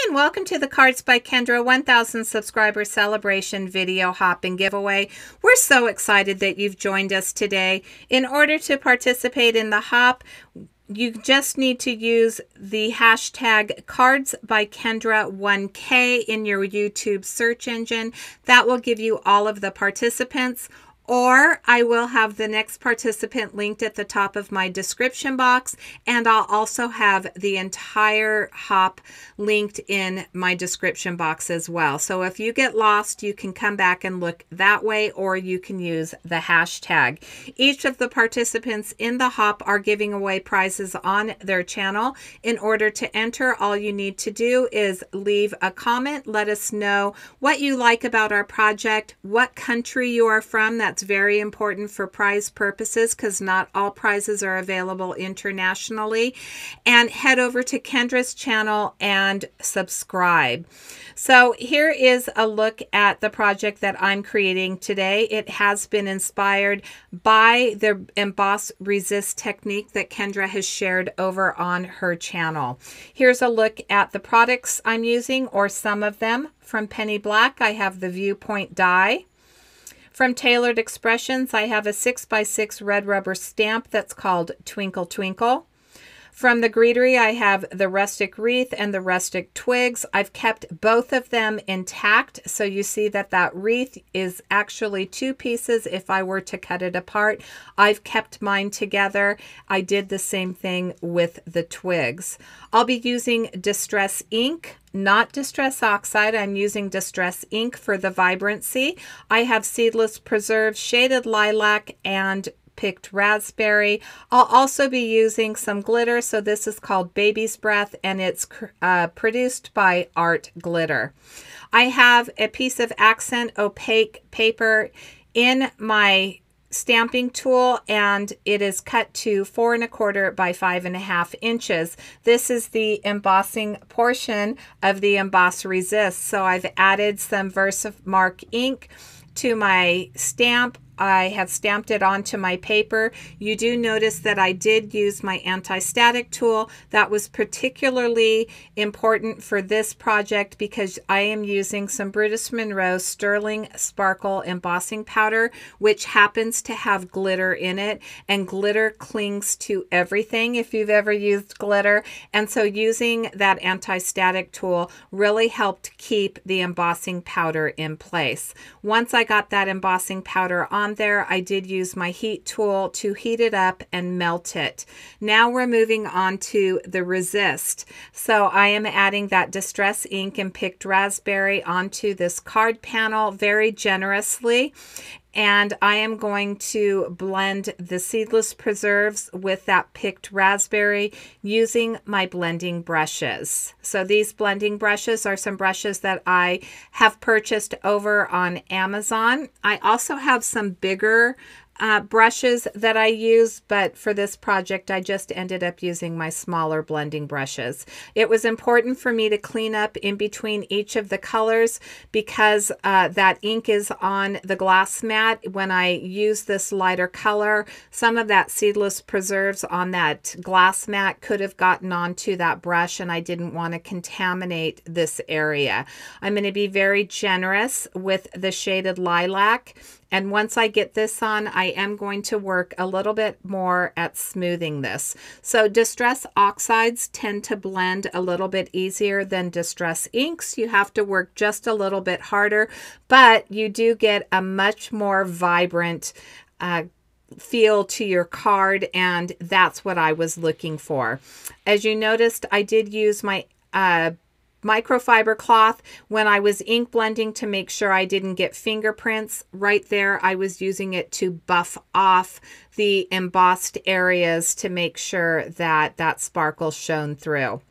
and welcome to the Cards by Kendra 1000 subscriber celebration video hop and giveaway. We're so excited that you've joined us today. In order to participate in the hop, you just need to use the hashtag Cards by Kendra 1K in your YouTube search engine. That will give you all of the participants. Or I will have the next participant linked at the top of my description box, and I'll also have the entire hop linked in my description box as well. So if you get lost, you can come back and look that way, or you can use the hashtag. Each of the participants in the hop are giving away prizes on their channel. In order to enter, all you need to do is leave a comment. Let us know what you like about our project, what country you are from. That's very important for prize purposes because not all prizes are available internationally. And head over to Kendra's channel and subscribe. So here is a look at the project that I'm creating today. It has been inspired by the emboss resist technique that Kendra has shared over on her channel. Here's a look at the products I'm using, or some of them. From Penny Black, I have the Viewpoint die. From Tailored Expressions, I have a 6x6 red rubber stamp that's called Twinkle Twinkle. From the Greetery, I have the Rustic Wreath and the Rustic Twigs. I've kept both of them intact, so you see that that wreath is actually two pieces. If I were to cut it apart, I've kept mine together. I did the same thing with the twigs. I'll be using Distress ink, not Distress Oxide. I'm using Distress ink for the vibrancy. I have Seedless Preserve, Shaded Lilac, and Picked Raspberry. I'll also be using some glitter. So this is called Baby's Breath, and it's produced by Art Glitter. I have a piece of accent opaque paper in my stamping tool, and it is cut to 4 1/4 by 5 1/2 inches. This is the embossing portion of the Emboss Resist. So I've added some Versamark ink to my stamp. I have stamped it onto my paper. You do notice that I did use my anti-static tool. That was particularly important for this project because I am using some Brutus Monroe Sterling Sparkle embossing powder, which happens to have glitter in it, and glitter clings to everything if you've ever used glitter. And so using that anti-static tool really helped keep the embossing powder in place. Once I got that embossing powder on there, I did use my heat tool to heat it up and melt it. Now we're moving on to the resist. So I am adding that Distress ink and Picked Raspberry onto this card panel very generously. And I am going to blend the Seedless Preserves with that Picked Raspberry using my blending brushes. So these blending brushes are some brushes that I have purchased over on Amazon. I also have some bigger brushes that I use, but for this project I just ended up using my smaller blending brushes. It was important for me to clean up in between each of the colors because that ink is on the glass mat. When I use this lighter color, some of that Seedless Preserves on that glass mat could have gotten onto that brush, and I didn't want to contaminate this area. I'm going to be very generous with the Shaded Lilac. And once I get this on, I am going to work a little bit more at smoothing this. So Distress Oxides tend to blend a little bit easier than Distress Inks. You have to work just a little bit harder, but you do get a much more vibrant feel to your card, and that's what I was looking for. As you noticed, I did use my microfiber cloth when I was ink blending to make sure I didn't get fingerprints. Right there, I was using it to buff off the embossed areas to make sure that that sparkle shone through.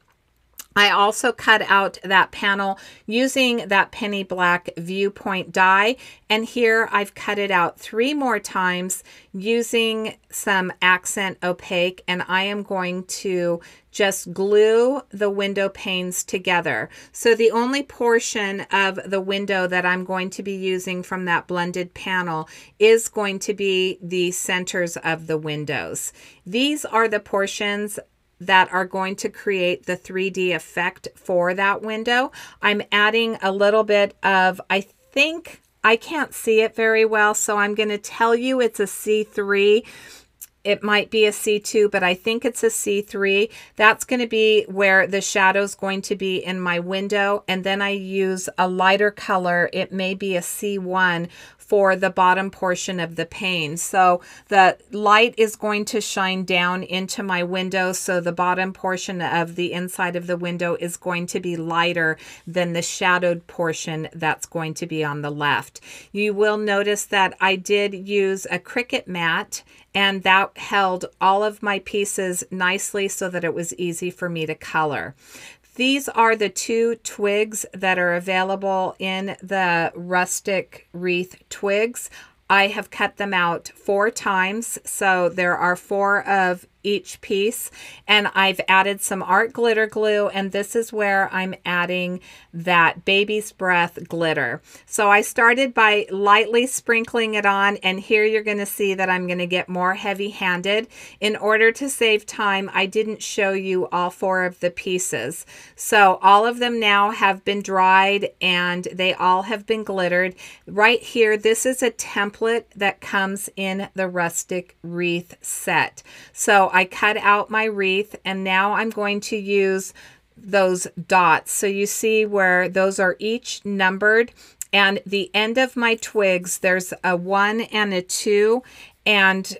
I also cut out that panel using that Penny Black Viewpoint die, and here I've cut it out 3 more times using some accent opaque, and I am going to just glue the window panes together. So the only portion of the window that I'm going to be using from that blended panel is going to be the centers of the windows. These are the portions that are going to create the 3D effect for that window. I'm adding a little bit of, I think, I can't see it very well, so I'm going to tell you it's a C3. It might be a C2, but I think it's a C3. That's going to be where the shadow is going to be in my window. And then I use a lighter color. It may be a C1 for the bottom portion of the pane. So the light is going to shine down into my window. So the bottom portion of the inside of the window is going to be lighter than the shadowed portion that's going to be on the left. You will notice that I did use a Cricut mat, and that held all of my pieces nicely so that it was easy for me to color. These are the 2 twigs that are available in the rustic wreath twigs. I have cut them out 4 times, so there are 4 of each piece, and I've added some art glitter glue, and this is where I'm adding that baby's breath glitter. So I started by lightly sprinkling it on, and here you're going to see that I'm going to get more heavy-handed. In order to save time, I didn't show you all 4 of the pieces. So all of them now have been dried, and they all have been glittered. Right here, this is a template that comes in the rustic wreath set. So I cut out my wreath, and now I'm going to use those dots. So you see where those are each numbered, and the end of my twigs, there's a 1 and a 2, and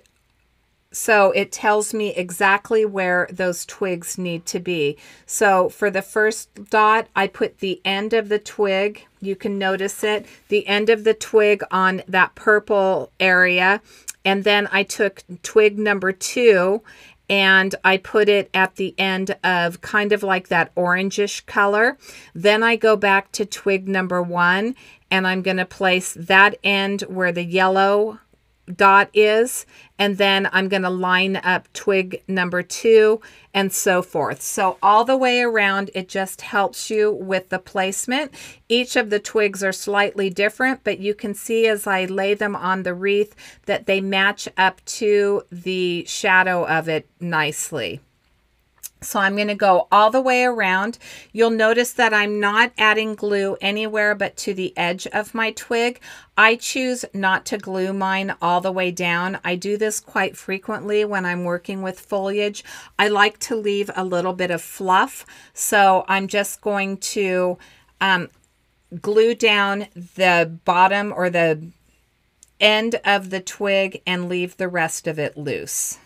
so it tells me exactly where those twigs need to be. So for the first dot, I put the end of the twig. You can notice it, the end of the twig on that purple area. And then I took twig number 2 and I put it at the end of kind of like that orangish color. Then I go back to twig number 1, and I'm going to place that end where the yellow dot is, and then I'm going to line up twig number 2 and so forth. So all the way around, it just helps you with the placement. Each of the twigs are slightly different, but you can see as I lay them on the wreath that they match up to the shadow of it nicely. So I'm going to go all the way around. You'll notice that I'm not adding glue anywhere but to the edge of my twig. I choose not to glue mine all the way down. I do this quite frequently when I'm working with foliage. I like to leave a little bit of fluff. So I'm just going to glue down the bottom or the end of the twig and leave the rest of it loose.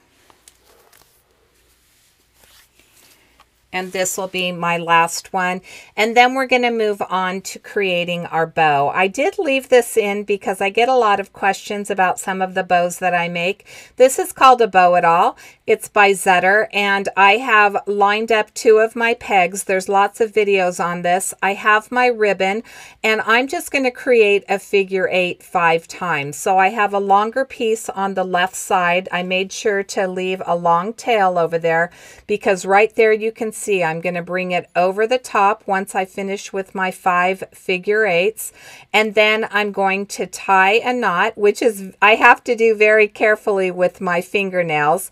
And this will be my last one. And then we're going to move on to creating our bow. I did leave this in because I get a lot of questions about some of the bows that I make. This is called a bow it all. It's by Zutter, and I have lined up 2 of my pegs. There's lots of videos on this. I have my ribbon, and I'm just going to create a figure 8 5 times. So I have a longer piece on the left side. I made sure to leave a long tail over there because right there you can see I'm going to bring it over the top once I finish with my 5 figure 8s, and then I'm going to tie a knot, which is I have to do very carefully with my fingernails.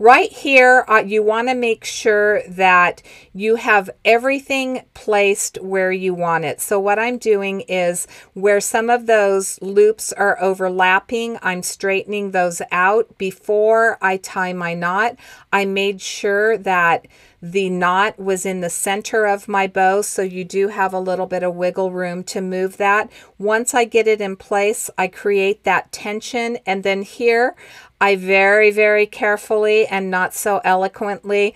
Right here, you want to make sure that you have everything placed where you want it. So what I'm doing is where some of those loops are overlapping, I'm straightening those out. Before I tie my knot, I made sure that the knot was in the center of my bow, so you do have a little bit of wiggle room to move that. Once I get it in place, I create that tension, and then here I very, very carefully and not so eloquently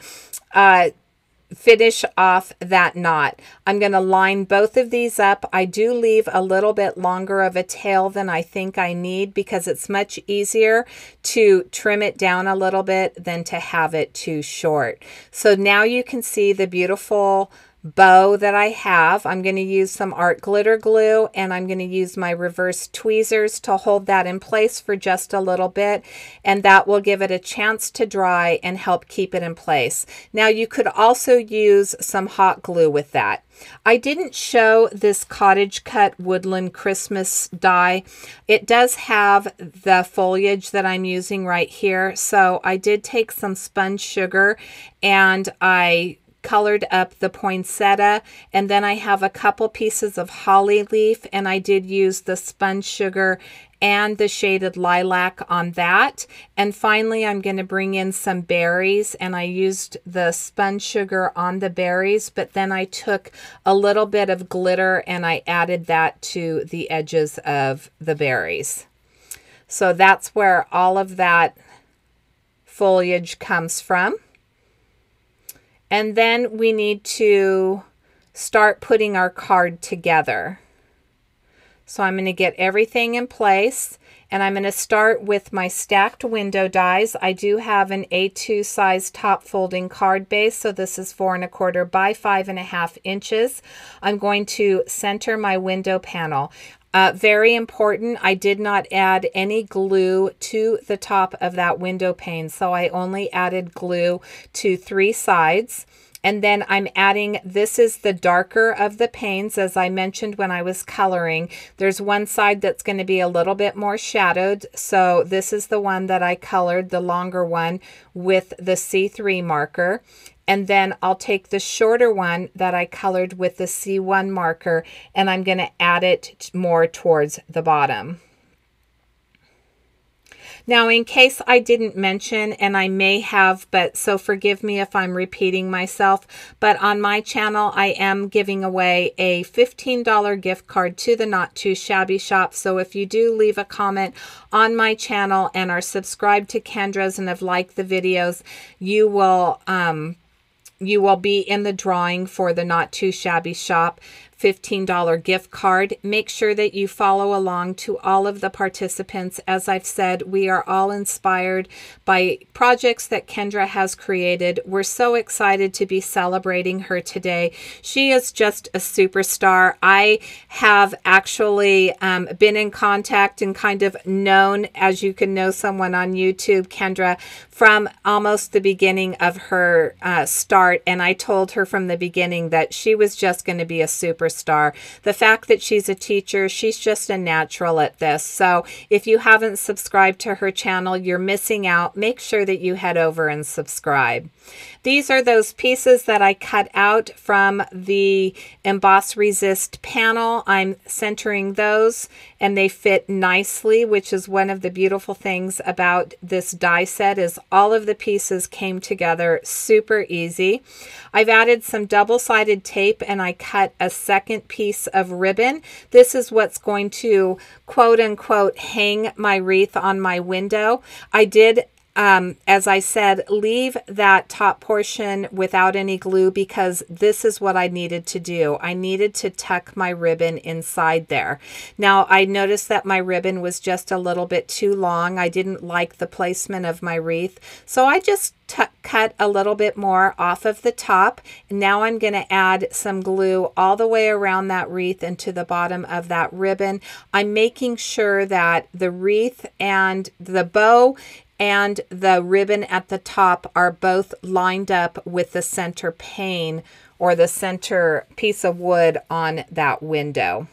finish off that knot. I'm going to line both of these up. I do leave a little bit longer of a tail than I think I need because it's much easier to trim it down a little bit than to have it too short. So now you can see the beautiful bow that I have. I'm going to use some art glitter glue, and I'm going to use my reverse tweezers to hold that in place for just a little bit, and that will give it a chance to dry and help keep it in place. Now you could also use some hot glue with that. I didn't show this cottage cut woodland Christmas die. It does have the foliage that I'm using right here, so I did take some sponge sugar and I colored up the poinsettia, and then I have a couple pieces of holly leaf, and I did use the sponge sugar and the shaded lilac on that. And finally, I'm going to bring in some berries, and I used the sponge sugar on the berries, but then I took a little bit of glitter and I added that to the edges of the berries. So that's where all of that foliage comes from. And then we need to start putting our card together. So I'm going to get everything in place, and I'm going to start with my stacked window dies. I do have an A2 size top folding card base, so this is 4 1/4 by 5.5 inches. I'm going to center my window panel. Very important, I did not add any glue to the top of that window pane, so I only added glue to 3 sides. And then I'm adding, this is the darker of the panes, as I mentioned when I was coloring. There's one side that's going to be a little bit more shadowed, so this is the one that I colored, the longer one, with the C3 marker. And then I'll take the shorter one that I colored with the C1 marker, and I'm going to add it more towards the bottom. Now, in case I didn't mention, and I may have, but so forgive me if I'm repeating myself, but on my channel, I am giving away a $15 gift card to the Not Too Shabby shop. So if you do leave a comment on my channel and are subscribed to Kendra's and have liked the videos, you will be in the drawing for the Not Too Shabby shop $15 gift card. Make sure that you follow along to all of the participants. As I've said, we are all inspired by projects that Kendra has created. We're so excited to be celebrating her today. She is just a superstar. I have actually been in contact and kind of known, as you can know someone on YouTube, Kendra, from almost the beginning of her start, and I told her from the beginning that she was just going to be a superstar. The fact that she's a teacher, she's just a natural at this. So if you haven't subscribed to her channel, you're missing out. Make sure that you head over and subscribe. These are those pieces that I cut out from the Emboss Resist panel. I'm centering those, and they fit nicely, which is one of the beautiful things about this die set, is all of the pieces came together super easy. I've added some double-sided tape, and I cut a second piece of ribbon. This is what's going to quote-unquote hang my wreath on my window. I did, as I said, leave that top portion without any glue because this is what I needed to do. I needed to tuck my ribbon inside there. Now, I noticed that my ribbon was just a little bit too long. I didn't like the placement of my wreath, so I just cut a little bit more off of the top. Now I'm going to add some glue all the way around that wreath and to the bottom of that ribbon. I'm making sure that the wreath and the bow and the ribbon at the top are both lined up with the center pane or the center piece of wood on that window.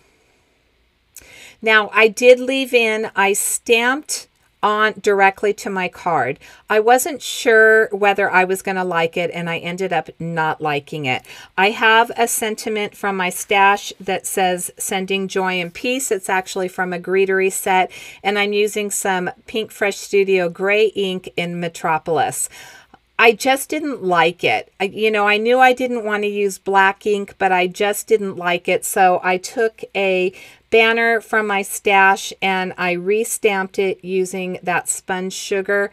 Now, I did leave in, I stamped on directly to my card. I wasn't sure whether I was going to like it, and I ended up not liking it. I have a sentiment from my stash that says sending joy and peace. It's actually from a greetery set, and I'm using some Pink Fresh Studio gray ink in Metropolis. I just didn't like it. I knew I didn't want to use black ink, but I just didn't like it. So I took a banner from my stash and I re-stamped it using that sponge sugar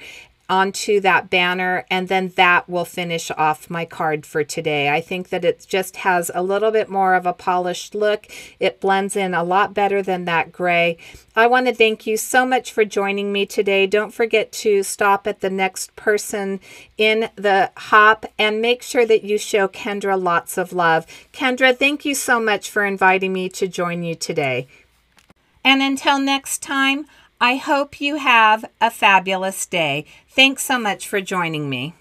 onto that banner, and then that will finish off my card for today. I think that it just has a little bit more of a polished look. It blends in a lot better than that gray. I want to thank you so much for joining me today. Don't forget to stop at the next person in the hop and make sure that you show Kendra lots of love. Kendra, thank you so much for inviting me to join you today. And until next time, I hope you have a fabulous day. Thanks so much for joining me.